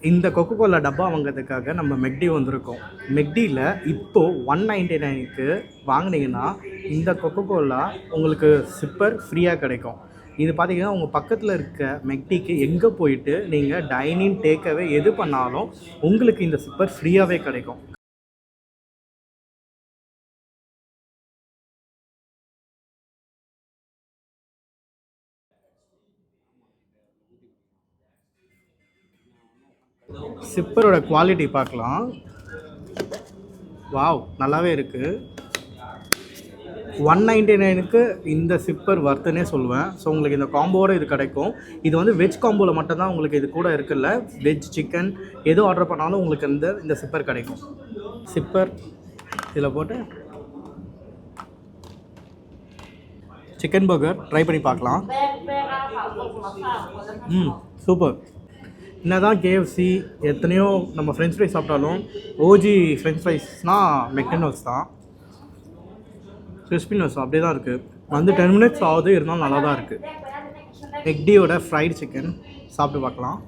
இந்த Coca Cola டப்பா வாங்கிறதுக்காக நம்ம மெக்டி வந்திருக்கோம். மெக்டியில் இப்போது 199க்கு வாங்கினீங்கன்னா இந்த கொக்கோ கோலா உங்களுக்கு சிப்பர் ஃப்ரீயாக கிடைக்கும். இது பார்த்தீங்கன்னா உங்கள் பக்கத்தில் இருக்க மெக்டிக்கு எங்கே போயிட்டு நீங்கள் டைனிங் டேக்அவே எது பண்ணாலும் உங்களுக்கு இந்த சிப்பர் ஃப்ரீயாகவே கிடைக்கும். சிப்பரோட குவாலிட்டி பார்க்கலாம். வாவ், நல்லாவே இருக்குது. 199க்கு இந்த சிப்பர் வர்த்துனே சொல்லுவேன். ஸோ உங்களுக்கு இந்த காம்போடு இது கிடைக்கும். இது வந்து வெஜ் காம்போவில் மட்டும்தான் உங்களுக்கு இது கூட இருக்குல்ல. வெஜ் சிக்கன் எது ஆர்டர் பண்ணாலும் உங்களுக்கு இந்த சிப்பர் கிடைக்கும். சிப்பர் இதில் போட்டு சிக்கன் பர்கர் ட்ரை பண்ணி பார்க்கலாம். சூப்பர். என்ன தான் கேஎஃப்சி எத்தனையோ நம்ம ஃப்ரெஞ்ச் ஃப்ரைஸ் சாப்பிட்டாலும் ஓஜி ஃப்ரெஞ்ச் ஃப்ரைஸ்னால் மெக்டனல்ஸ் தான். கிறிஸ்பினஸ் அப்படியே தான் இருக்குது. வந்து 10 மினிட்ஸ் ஆகுது, இருந்தாலும் நல்லா தான் இருக்குது. மெக்டியோட ஃப்ரைடு சிக்கன் சாப்பிட்டு பார்க்கலாம்.